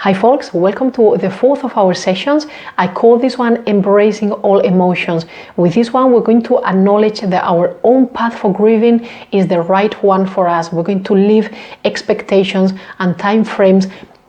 Hi folks, welcome to the fourth of our sessions. I call this one Embracing All Emotions. With this one, we're going to acknowledge that our own path for grieving is the right one for us. We're going to leave expectations and time frames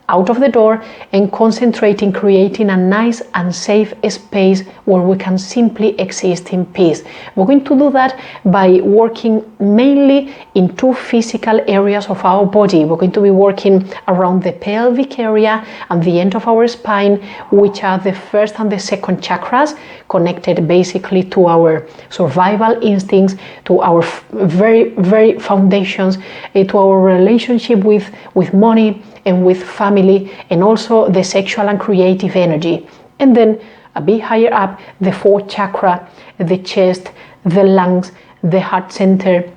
out of the door and concentrate in creating a nice and safe space where we can simply exist in peace. We're going to do that by working mainly in two physical areas of our body. We're going to be working around the pelvic area and the end of our spine, which are the first and the second chakras, connected basically to our survival instincts, to our very foundations, to our relationship with money and with family, and also the sexual and creative energy. And then a bit higher up, the fourth chakra, the chest, the lungs, the heart center,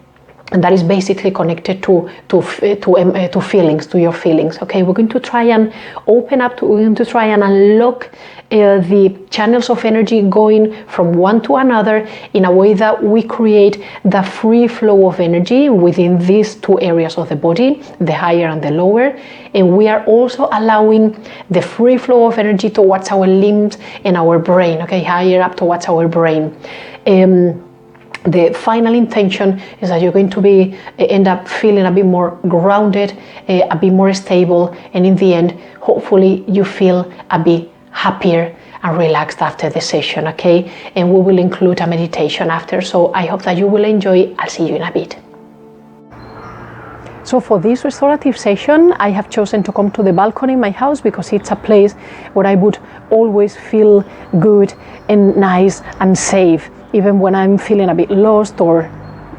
and that is basically connected to feelings, to your feelings. Okay, we're going to try and open up, we're going to try and unlock the channels of energy going from one to another in a way that we create the free flow of energy within these two areas of the body, the higher and the lower. And we are also allowing the free flow of energy towards our limbs and our brain, okay, higher up towards our brain. The final intention is that you're going to end up feeling a bit more grounded, a bit more stable, and in the end, hopefully you feel a bit happier and relaxed after the session, okay? And we will include a meditation after, so I hope that you will enjoy. I'll see you in a bit. So for this restorative session, I have chosen to come to the balcony in my house because it's a place where I would always feel good and nice and safe, even when I'm feeling a bit lost or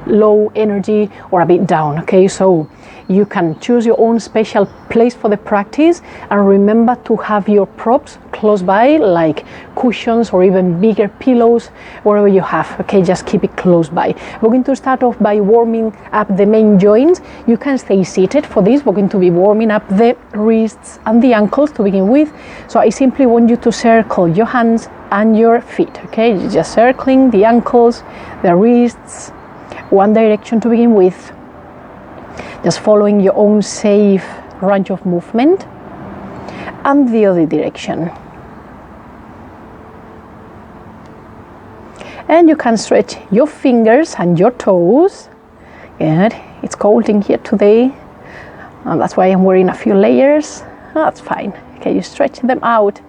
low energy or a bit down, okay? So you can choose your own special place for the practice, and remember to have your props close by, like cushions or even bigger pillows, wherever you have, okay? Just keep it close by. We're going to start off by warming up the main joints. You can stay seated for this. We're going to be warming up the wrists and the ankles to begin with. So I simply want you to circle your hands and your feet, okay? You're just circling the ankles, the wrists, one direction to begin with, just following your own safe range of movement, and the other direction. And you can stretch your fingers and your toes. Good. It's cold in here today, and that's why I'm wearing a few layers. That's fine. Okay, you stretch them out.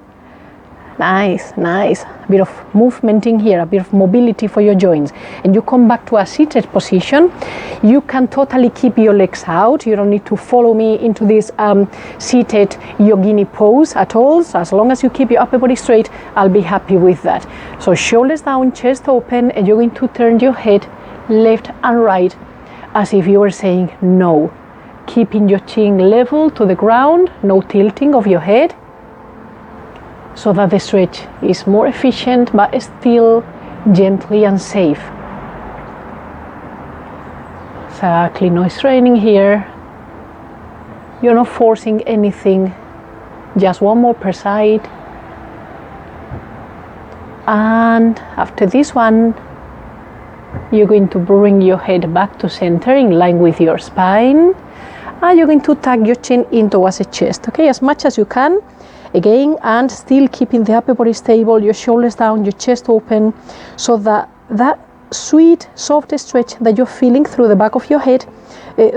Nice, nice. A bit of movement in here, a bit of mobility for your joints. And you come back to a seated position. You can totally keep your legs out. You don't need to follow me into this seated yogini pose at all. So as long as you keep your upper body straight, I'll be happy with that. So shoulders down, chest open, and you're going to turn your head left and right as if you were saying no. Keeping your chin level to the ground, no tilting of your head, so that the stretch is more efficient but still gently and safe. Exactly, no straining here. You're not forcing anything, just one more per side. And after this one, you're going to bring your head back to center in line with your spine, and you're going to tuck your chin in towards the chest, okay, as much as you can. Again, and still keeping the upper body stable, your shoulders down, your chest open, so that sweet, soft stretch that you're feeling through the back of your head,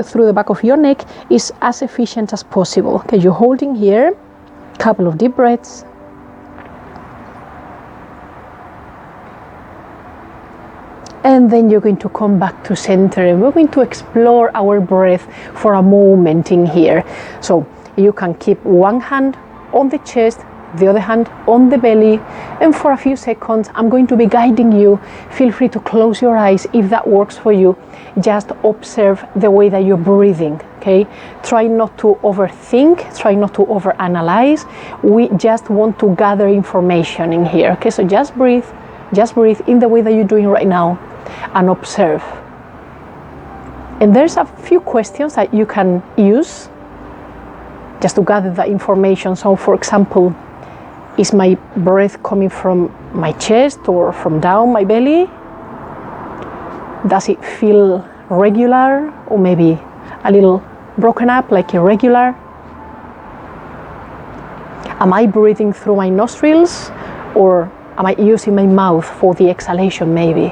through the back of your neck, is as efficient as possible. Okay, you're holding here, couple of deep breaths. And then you're going to come back to center, and we're going to explore our breath for a moment in here. So you can keep one hand on the chest, the other hand on the belly, and for a few seconds I'm going to be guiding you. Feel free to close your eyes if that works for you. Just observe the way that you're breathing, okay? Try not to overthink, try not to overanalyze. We just want to gather information in here, okay? So just breathe in the way that you're doing right now and observe. And there's a few questions that you can use just to gather that information. So for example, is my breath coming from my chest or from down my belly? Does it feel regular or maybe a little broken up, like irregular? Am I breathing through my nostrils, or am I using my mouth for the exhalation maybe?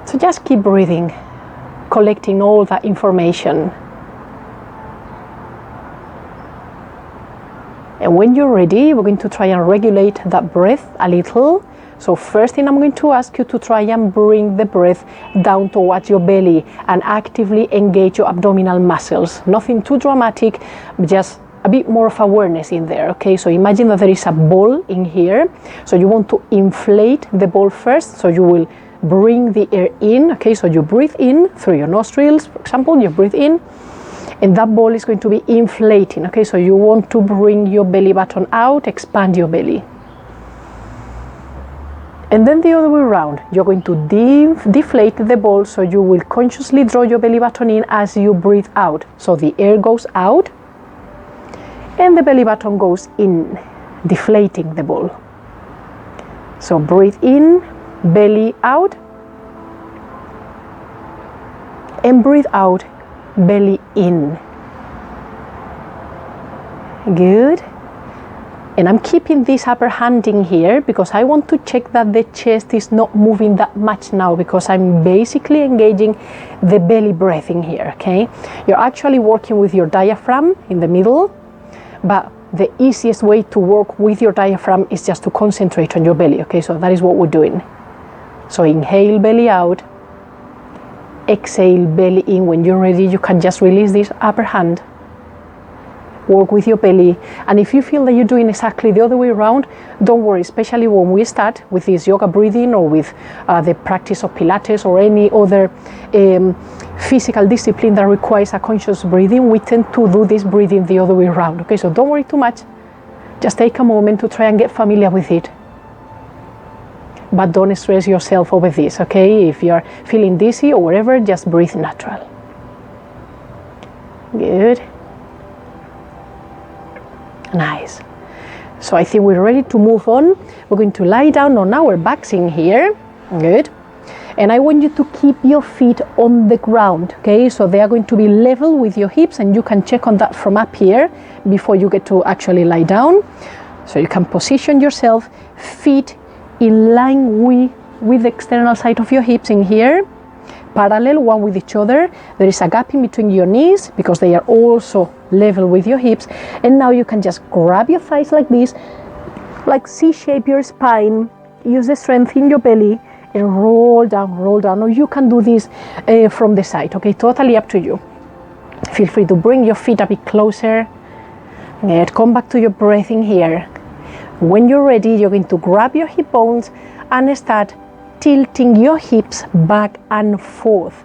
So just keep breathing, collecting all that information. And when you're ready, we're going to try and regulate that breath a little. So first thing, I'm going to ask you to try and bring the breath down towards your belly and actively engage your abdominal muscles. Nothing too dramatic, just a bit more of awareness in there, okay? So imagine that there is a ball in here. So you want to inflate the ball first, so you will bring the air in, okay? So you breathe in through your nostrils, for example, you breathe in, and that ball is going to be inflating, okay? So you want to bring your belly button out, expand your belly. And then the other way around, you're going to deflate the ball, so you will consciously draw your belly button in as you breathe out. So the air goes out and the belly button goes in, deflating the ball. So breathe in, belly out, and breathe out, belly in. Good. And I'm keeping this upper hand in here because I want to check that the chest is not moving that much now, because I'm basically engaging the belly breath in here, okay? You're actually working with your diaphragm in the middle, but the easiest way to work with your diaphragm is just to concentrate on your belly, okay? So that is what we're doing. So inhale, belly out, exhale, belly in. When you're ready, you can just release this upper hand. Work with your belly, and if you feel that you're doing exactly the other way around, don't worry, especially when we start with this yoga breathing or with the practice of Pilates or any other physical discipline that requires a conscious breathing, we tend to do this breathing the other way around, okay? So don't worry too much, just take a moment to try and get familiar with it, but don't stress yourself over this, okay? If you're feeling dizzy or whatever, just breathe natural. Good. Nice. So I think we're ready to move on. We're going to lie down on our backs in here. Good. And I want you to keep your feet on the ground, okay? So they are going to be level with your hips, and you can check on that from up here before you get to actually lie down. So you can position yourself, feet in line with the external side of your hips in here, parallel one with each other. There is a gap in between your knees because they are also level with your hips. And now you can just grab your thighs like this, like C-shape your spine, use the strength in your belly and roll down, or you can do this from the side, okay? Totally up to you. Feel free to bring your feet a bit closer and come back to your breath in here. When you're ready, you're going to grab your hip bones and start tilting your hips back and forth.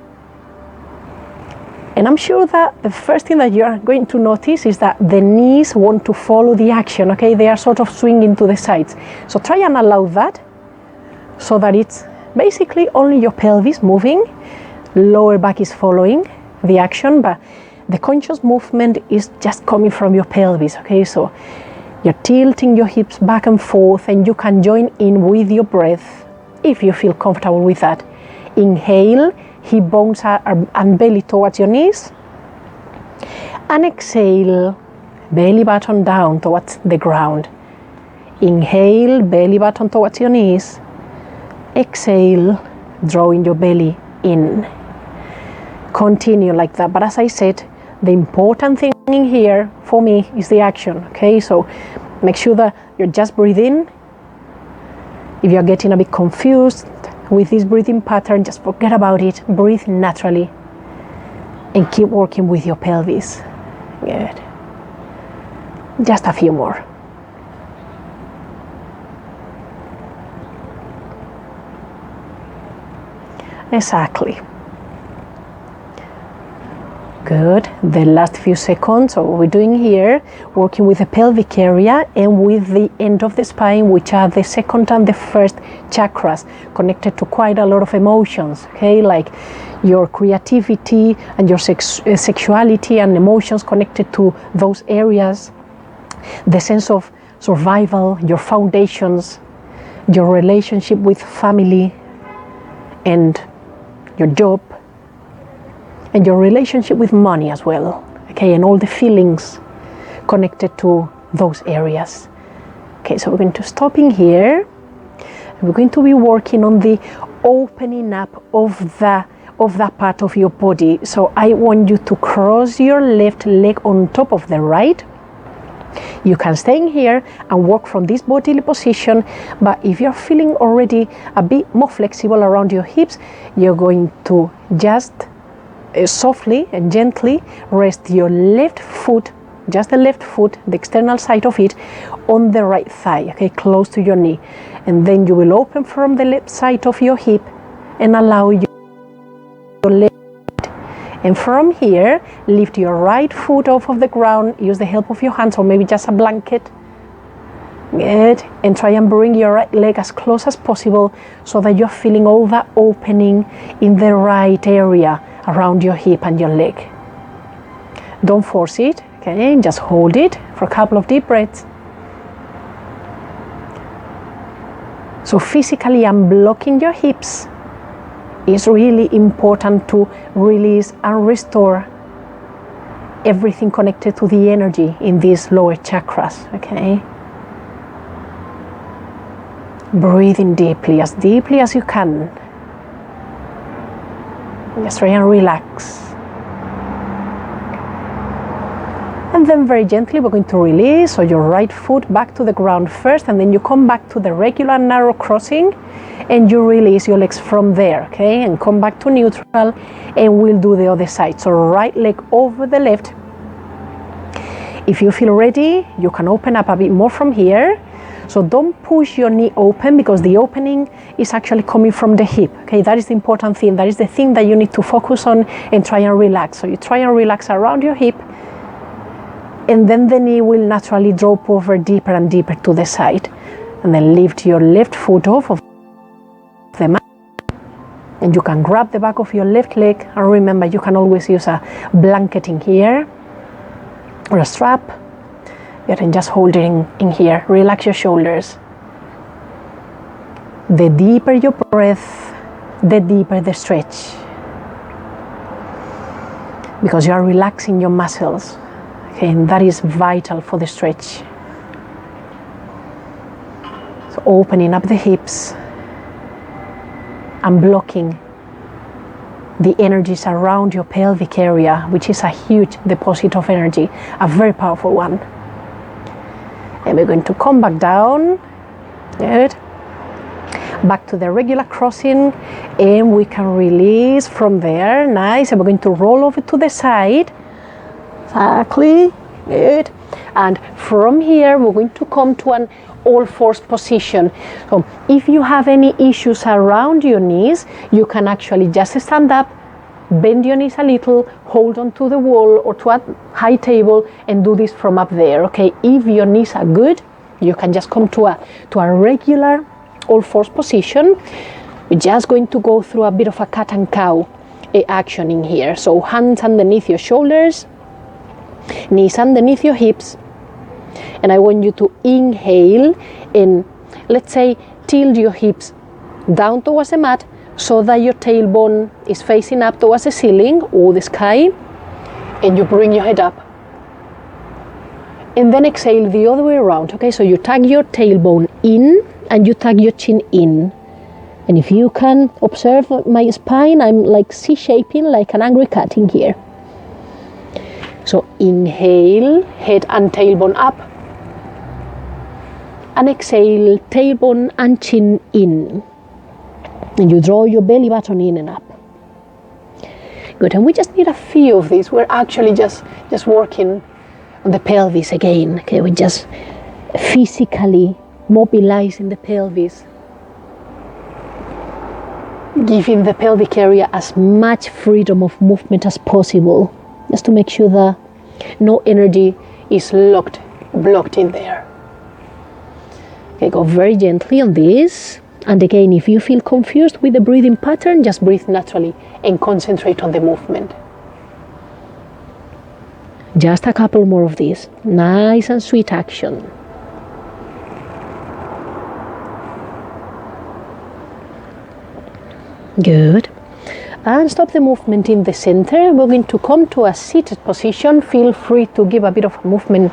And I'm sure that the first thing that you're going to notice is that the knees want to follow the action, okay? They are sort of swinging to the sides. So try and allow that so that it's basically only your pelvis moving, lower back is following the action, but the conscious movement is just coming from your pelvis, okay? So you're tilting your hips back and forth, and you can join in with your breath if you feel comfortable with that. Inhale, hip bones and belly towards your knees, and exhale, belly button down towards the ground. Inhale, belly button towards your knees. Exhale, drawing your belly in. Continue like that, but as I said, the important thing in here for me is the action, okay? So make sure that you're just breathing. If you're getting a bit confused with this breathing pattern, just forget about it. Breathe naturally and keep working with your pelvis. Good. Just a few more. Exactly. Good. The last few seconds, so what we're doing here, working with the pelvic area and with the end of the spine, which are the second and the first chakras, connected to quite a lot of emotions, okay? Like your creativity and your sexuality and emotions connected to those areas, the sense of survival, your foundations, your relationship with family and your job, and your relationship with money as well, okay, and all the feelings connected to those areas. Okay, so we're going to stop in here. We're going to be working on the opening up of that part of your body. So I want you to cross your left leg on top of the right. You can stay in here and work from this bodily position, but if you're feeling already a bit more flexible around your hips, you're going to just softly and gently rest your left foot, just the left foot, the external side of it, on the right thigh, okay, close to your knee. And then you will open from the left side of your hip and allow your left. And from here, lift your right foot off of the ground, use the help of your hands or maybe just a blanket. Good. And try and bring your right leg as close as possible so that you're feeling all that opening in the right area around your hip and your leg. Don't force it, okay? Just hold it for a couple of deep breaths. So physically unblocking your hips is really important to release and restore everything connected to the energy in these lower chakras, okay? Breathe in deeply as you can. Just try and relax. And then very gently we're going to release, so your right foot back to the ground first, and then you come back to the regular narrow crossing and you release your legs from there, okay? And come back to neutral and we'll do the other side. So right leg over the left. If you feel ready, you can open up a bit more from here. So don't push your knee open because the opening is actually coming from the hip, okay? That is the important thing. That is the thing that you need to focus on and try and relax. So you try and relax around your hip, and then the knee will naturally drop over deeper and deeper to the side. And then lift your left foot off of the mat. And you can grab the back of your left leg. And remember, you can always use a blanket in here or a strap. You can just hold it in here. Relax your shoulders. The deeper your breath, the deeper the stretch. Because you are relaxing your muscles. Okay, and that is vital for the stretch. So opening up the hips and blocking the energies around your pelvic area, which is a huge deposit of energy, a very powerful one. And we're going to come back down. Good. Back to the regular crossing, and we can release from there. Nice. And we're going to roll over to the side. Exactly. Good. And from here we're going to come to an all-fours position. So if you have any issues around your knees, you can actually just stand up, bend your knees a little, hold on to the wall or to a high table and do this from up there, okay? If your knees are good, you can just come to a regular all-fours position. We're just going to go through a bit of a cat and cow action in here. So hands underneath your shoulders, knees underneath your hips, and I want you to inhale and, let's say, tilt your hips down towards the mat so that your tailbone is facing up towards the ceiling or the sky, and you bring your head up. And then exhale the other way around, okay? So you tuck your tailbone in and you tuck your chin in. And if you can observe my spine, I'm like C-shaping like an angry cat in here. So inhale, head and tailbone up. And exhale, tailbone and chin in. And you draw your belly button in and up. Good, and we just need a few of these. We're actually just working on the pelvis again. Okay, we're just physically mobilizing the pelvis. Giving the pelvic area as much freedom of movement as possible, just to make sure that no energy is blocked in there. Okay, go very gently on this. And again, if you feel confused with the breathing pattern, just breathe naturally and concentrate on the movement. Just a couple more of these. Nice and sweet action. Good. and stop the movement in the center. We're going to come to a seated position. Feel free to give a bit of movement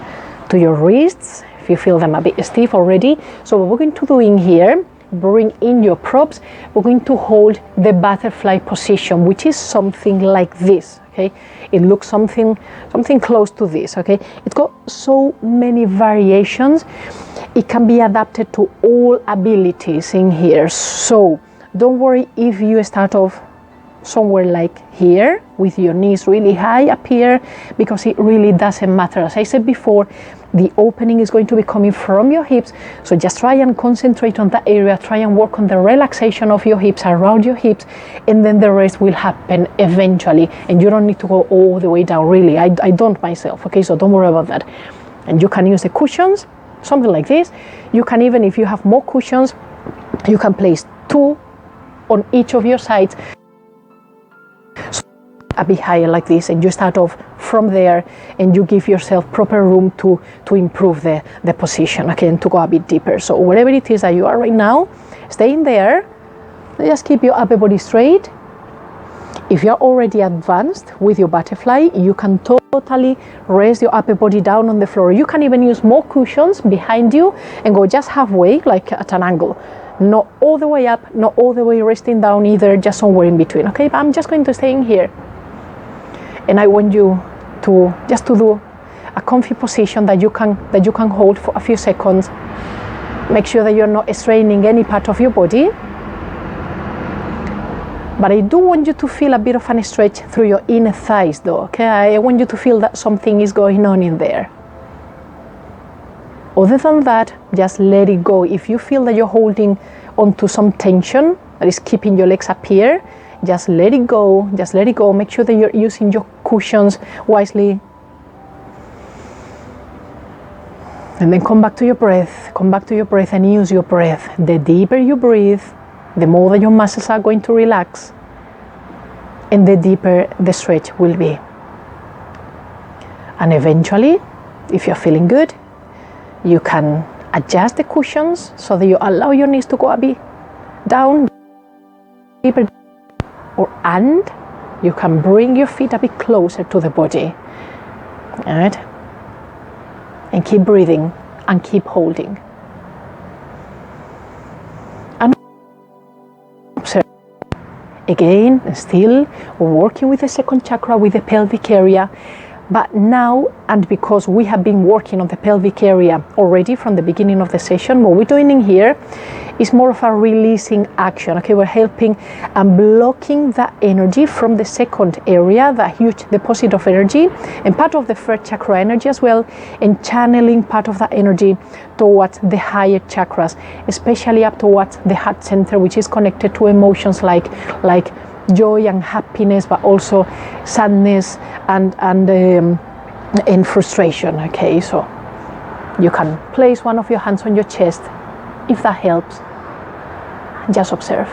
to your wrists if you feel them a bit stiff already. So what we're going to do in here, bring in your props. We're going to hold the butterfly position, which is something like this. Okay, it looks something close to this. Okay, it's got so many variations. It can be adapted to all abilities in here. So don't worry if you start off somewhere like here with your knees really high up here, because it really doesn't matter. As I said before, the opening is going to be coming from your hips, so just try and concentrate on that area. Try and work on the relaxation of your hips, around your hips, and then the rest will happen eventually, and you don't need to go all the way down. Really, I don't myself. Okay, so don't worry about that. And you can use the cushions, something like this. You can even, if you have more cushions, you can place 2 on each of your sides, a bit higher like this, and you start off from there, and you give yourself proper room to improve the position, okay, and to go a bit deeper. So wherever it is that you are right now, stay in there. Just keep your upper body straight. If you're already advanced with your butterfly, you can totally rest your upper body down on the floor. You can even use more cushions behind you and go just halfway, like at an angle. Not all the way up, not all the way resting down either, just somewhere in between. Okay, but I'm just going to stay in here. And I want you to just to do a comfy position that you can hold for a few seconds. Make sure that you're not straining any part of your body. But I do want you to feel a bit of a stretch through your inner thighs though, okay? I want you to feel that something is going on in there. Other than that, just let it go. If you feel that you're holding onto some tension that is keeping your legs up here, just let it go, just let it go. Make sure that you're using your cushions wisely. And then come back to your breath, and use your breath. The deeper you breathe, the more that your muscles are going to relax, and the deeper the stretch will be. And eventually, if you're feeling good, you can adjust the cushions so that you allow your knees to go a bit down, deeper. And you can bring your feet a bit closer to the body. All right? And keep breathing and keep holding. And observe. Again, still working with the second chakra, with the pelvic area. But now, and because we have been working on the pelvic area already from the beginning of the session, what we're doing in here is more of a releasing action. Okay, we're helping and blocking that energy from the second area, that huge deposit of energy, and part of the first chakra energy as well, and channeling part of that energy towards the higher chakras, especially up towards the heart center, which is connected to emotions like joy and happiness, but also sadness and frustration. Okay, so you can place one of your hands on your chest if that helps. Just observe.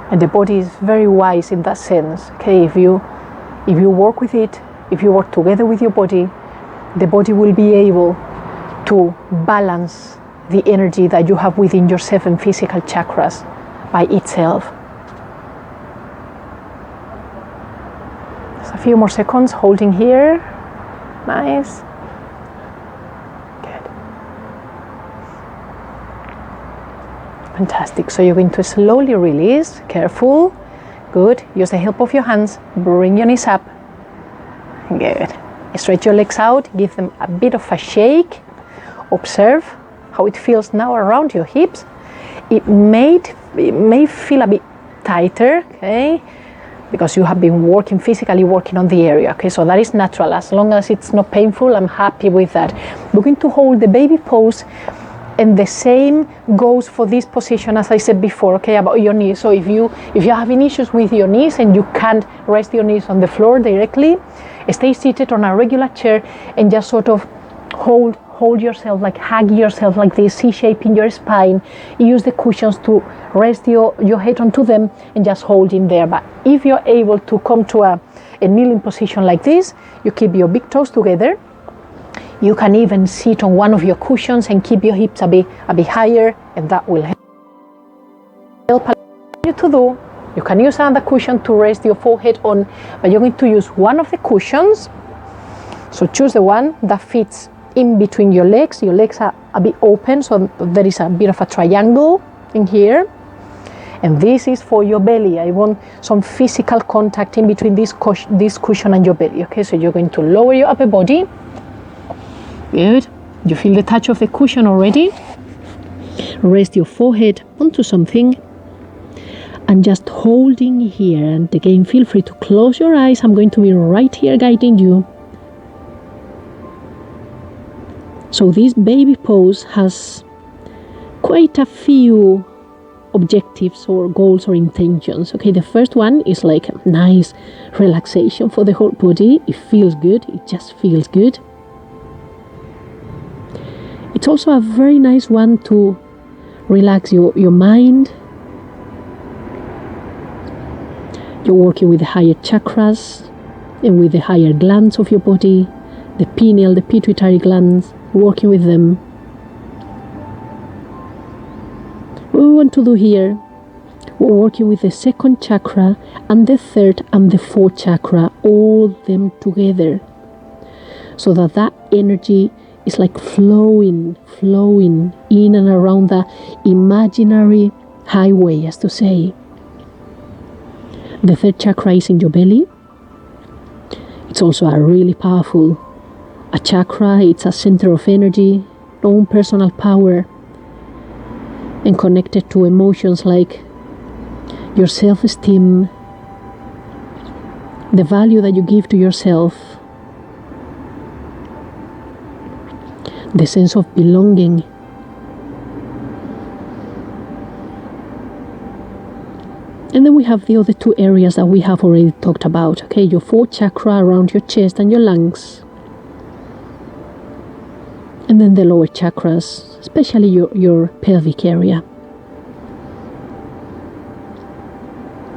And the body is very wise in that sense. Okay, if you work with it, if you work together with your body, the body will be able to balance the energy that you have within your 7 physical chakras by itself. Just a few more seconds holding here. Nice. Good. Fantastic. So you're going to slowly release. Careful. Good. Use the help of your hands. Bring your knees up. Good. Stretch your legs out. Give them a bit of a shake. Observe how it feels now around your hips. It may feel a bit tighter, okay, because you have been physically working on the area. Okay, so that is natural. As long as it's not painful, I'm happy with that. We're going to hold the baby pose, and the same goes for this position as I said before, okay, about your knees. So if you're having issues with your knees and you can't rest your knees on the floor directly, stay seated on a regular chair and just sort of hold yourself, like hug yourself like this, C-shape in your spine. Use the cushions to rest your head onto them and just hold in there. But if you're able to come to a kneeling position like this, you keep your big toes together. You can even sit on one of your cushions and keep your hips a bit higher, and that will help you to do. You can use another cushion to rest your forehead on, but you're going to use one of the cushions. So choose the one that fits in between your legs. Your legs are a bit open, so there is a bit of a triangle in here. And this is for your belly. I want some physical contact in between this cushion and your belly. Okay, so you're going to lower your upper body. Good. You feel the touch of the cushion already. Rest your forehead onto something. And just holding here. And again, feel free to close your eyes. I'm going to be right here guiding you. So this baby pose has quite a few objectives or goals or intentions. Okay, the first one is like a nice relaxation for the whole body. It feels good. It just feels good. It's also a very nice one to relax your mind. You're working with the higher chakras and with the higher glands of your body, the pineal, the pituitary glands, working with them. What we want to do here, we're working with the second chakra and the third and the fourth chakra, all them together, so that energy is like flowing in and around the imaginary highway, as to say. The third chakra is in your belly. It's also a really powerful chakra. It's a center of energy, own personal power, and connected to emotions like your self-esteem, the value that you give to yourself, the sense of belonging. And then we have the other two areas that we have already talked about. Okay, your fourth chakra around your chest and your lungs. And then the lower chakras, especially your pelvic area.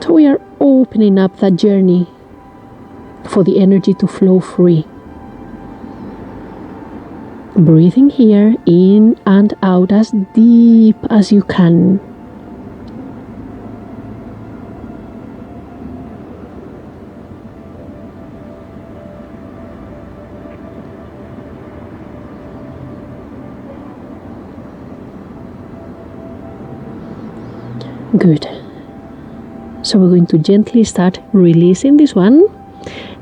So we are opening up that journey for the energy to flow free. Breathing here, in and out as deep as you can. Good. So we're going to gently start releasing this one.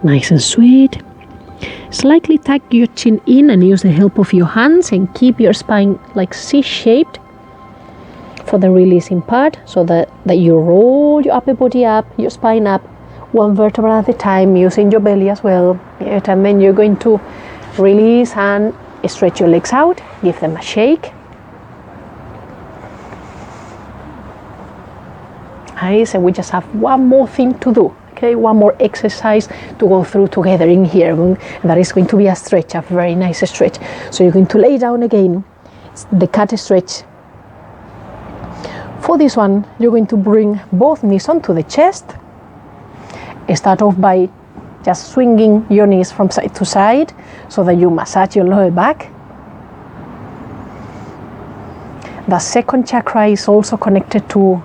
Nice and sweet. Slightly tuck your chin in and use the help of your hands and keep your spine like C-shaped for the releasing part, so that you roll your upper body up, your spine up, one vertebra at a time, using your belly as well. And then you're going to release and stretch your legs out, give them a shake. Nice, and we just have one more thing to do. Okay, one more exercise to go through together in here. And that is going to be a stretch, a very nice stretch. So you're going to lay down again. It's the cat stretch. For this one, you're going to bring both knees onto the chest. Start off by just swinging your knees from side to side so that you massage your lower back. The second chakra is also connected to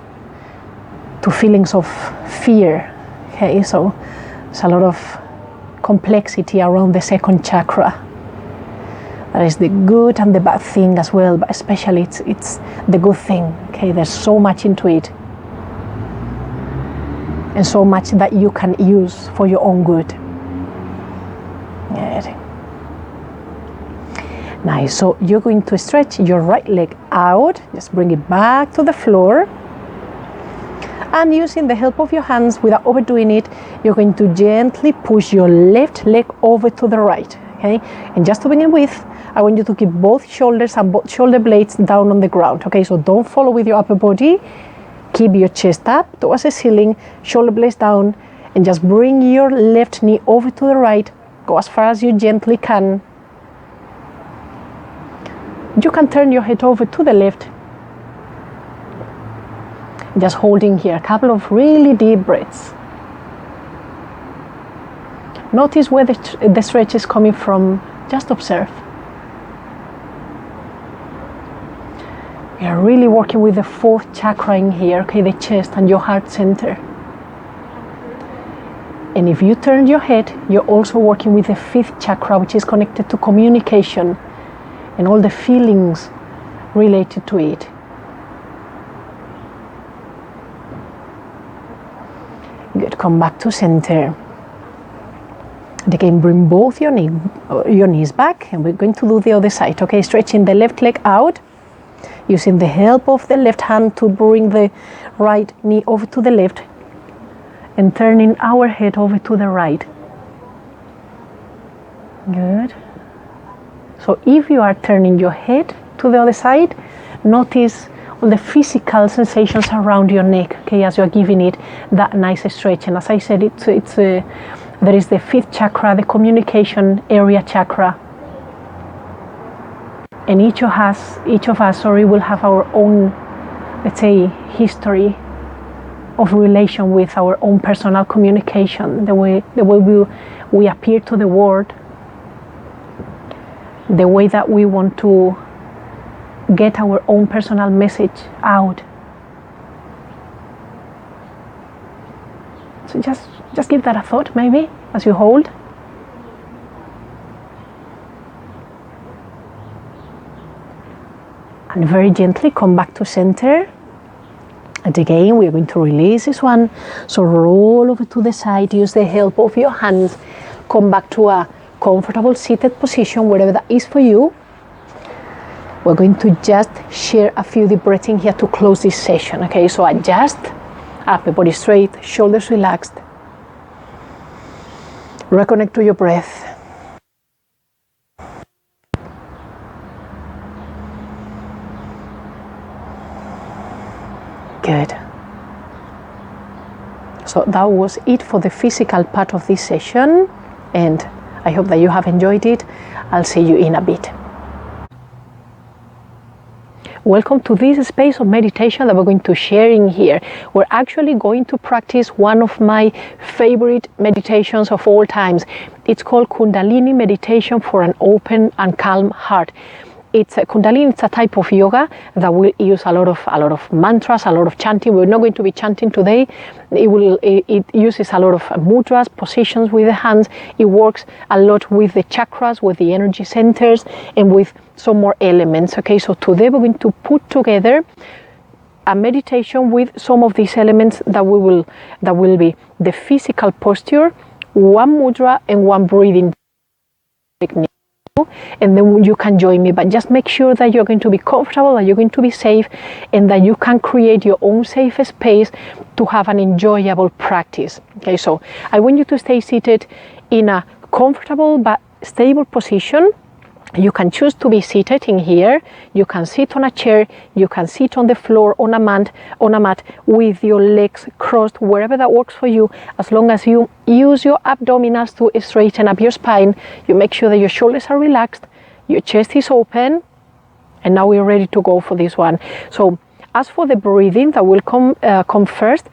feelings of fear. Okay, so there's a lot of complexity around the second chakra. That is the good and the bad thing as well, but especially it's the good thing. Okay, there's so much into it, and so much that you can use for your own good. Yeah. Nice. So you're going to stretch your right leg out. Just bring it back to the floor. And using the help of your hands without overdoing it, you're going to gently push your left leg over to the right. Okay, and just to begin with, I want you to keep both shoulders and both shoulder blades down on the ground. Okay, so don't follow with your upper body. Keep your chest up towards the ceiling, shoulder blades down, and just bring your left knee over to the right. Go as far as you gently can. You can turn your head over to the left. Just holding here a couple of really deep breaths. Notice where the stretch is coming from. Just observe. We are really working with the fourth chakra in here, okay, the chest and your heart center. And if you turn your head, you're also working with the fifth chakra, which is connected to communication and all the feelings related to it. Good, come back to center. And again, bring both your knees back, and we're going to do the other side, okay? Stretching the left leg out, using the help of the left hand to bring the right knee over to the left, and turning our head over to the right. Good. So if you are turning your head to the other side, notice all the physical sensations around your neck, okay, as you're giving it that nice stretch. And as I said, there is the fifth chakra, the communication area chakra. And each of us, will have our own, let's say, history of relation with our own personal communication, the way we appear to the world, the way that we want to get our own personal message out. So just give that a thought, maybe, as you hold. And very gently come back to center. And again, we're going to release this one. So roll over to the side, use the help of your hands. Come back to a comfortable seated position, wherever that is for you. We're going to just share a few deep breaths in here to close this session, okay? So adjust, upper body straight, shoulders relaxed. Reconnect to your breath. Good. So that was it for the physical part of this session, and I hope that you have enjoyed it. I'll see you in a bit. Welcome to this space of meditation that we're going to share in here. We're actually going to practice one of my favorite meditations of all times. It's called Kundalini meditation for an open and calm heart. Kundalini, it's a type of yoga that will use a lot of mantras, a lot of chanting. We're not going to be chanting today. It uses a lot of mudras, positions with the hands. It works a lot with the chakras, with the energy centers, and with some more elements. Okay, so today we're going to put together a meditation with some of these elements that will be the physical posture, one mudra, and one breathing technique. And then you can join me, but just make sure that you're going to be comfortable, that you're going to be safe, and that you can create your own safe space to have an enjoyable practice. Okay, so I want you to stay seated in a comfortable but stable position. You can choose to be seated in here. You can sit on a chair. You can sit on the floor on a mat with your legs crossed, wherever that works for you. As long as you use your abdominals to straighten up your spine, you make sure that your shoulders are relaxed, your chest is open, and now we're ready to go for this one. So, as for the breathing, that will come first.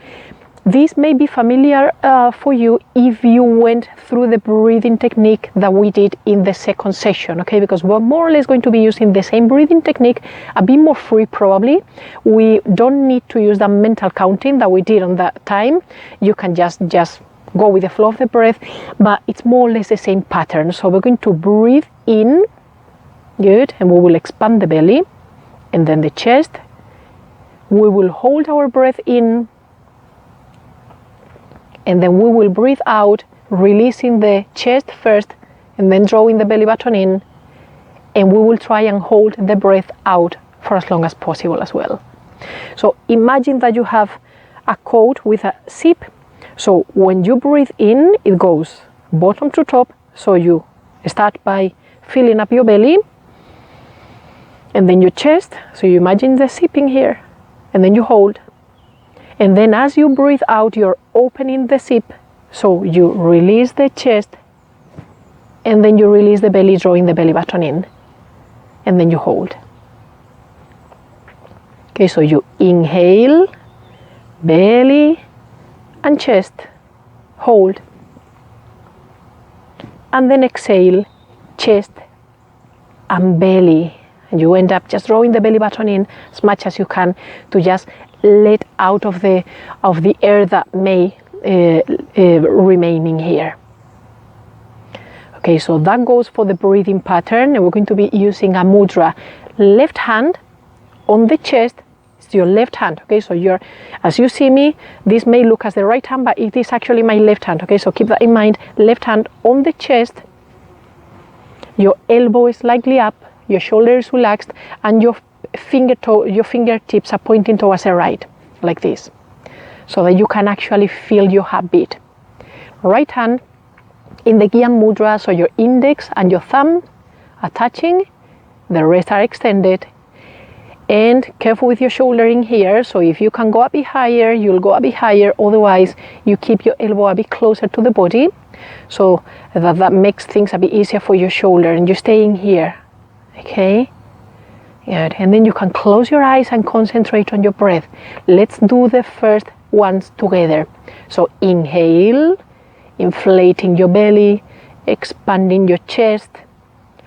This may be familiar for you if you went through the breathing technique that we did in the second session, okay? Because we're more or less going to be using the same breathing technique, a bit more free probably. We don't need to use the mental counting that we did on that time. You can just go with the flow of the breath, but it's more or less the same pattern. So we're going to breathe in, good, and we will expand the belly, and then the chest. We will hold our breath in, and then we will breathe out, releasing the chest first, and then drawing the belly button in, and we will try and hold the breath out for as long as possible as well. So imagine that you have a coat with a zip. So when you breathe in, it goes bottom to top. So you start by filling up your belly, and then your chest. So you imagine the zipping here, and then you hold. And then as you breathe out, you're opening the zip. So you release the chest, and then you release the belly, drawing the belly button in, and then you hold. Okay, so you inhale, belly and chest, hold. And then exhale, chest and belly, And you end up just drawing the belly button in as much as you can to just let out of the air that may remain in here. Okay, so that goes for the breathing pattern, and we're going to be using a mudra. Left hand on the chest, it's your left hand. Okay, so as you see me, this may look as the right hand, but it is actually my left hand. Okay, so keep that in mind. Left hand on the chest, your elbow is slightly up, your shoulder is relaxed, and your fingertips are pointing towards the right, like this, so that you can actually feel your heartbeat. Right hand in the Gyan Mudra, so your index and your thumb are touching, the rest are extended. And careful with your shouldering here, so if you can go a bit higher, you'll go a bit higher, otherwise you keep your elbow a bit closer to the body, so that makes things a bit easier for your shoulder, and you're staying here. Okay, good. And then you can close your eyes and concentrate on your breath. Let's do the first ones together. So inhale, inflating your belly, expanding your chest,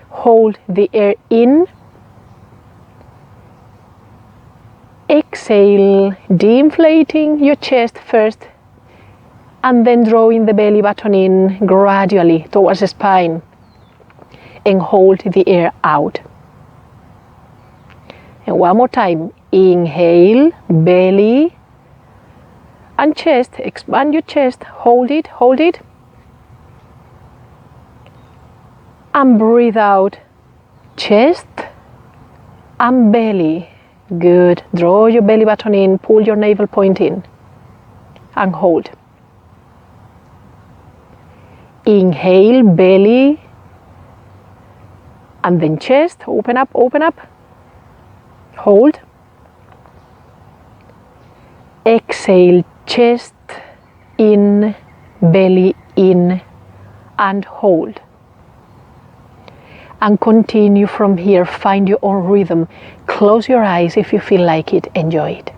hold the air in. Exhale, de-inflating your chest first, and then drawing the belly button in gradually towards the spine, and hold the air out. And one more time, inhale, belly and chest, expand your chest, hold it, and breathe out, chest and belly. Good. Draw your belly button in, pull your navel point in, and hold. Inhale, belly, and then chest, open up, hold. Exhale, chest in, belly in, and hold. And continue from here, find your own rhythm. Close your eyes if you feel like it, enjoy it.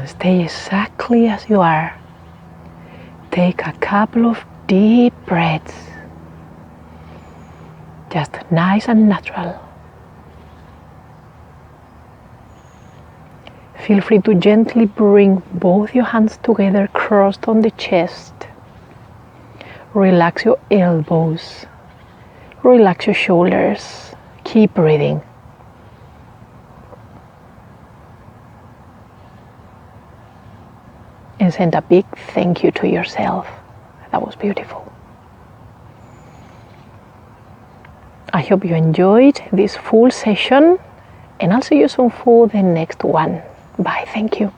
Stay exactly as you are. Take a couple of deep breaths. Just nice and natural. Feel free to gently bring both your hands together, crossed on the chest. Relax your elbows. Relax your shoulders. Keep breathing. And send a big thank you to yourself. That was beautiful. I hope you enjoyed this full session, and I'll see you soon for the next one. Bye. Thank you.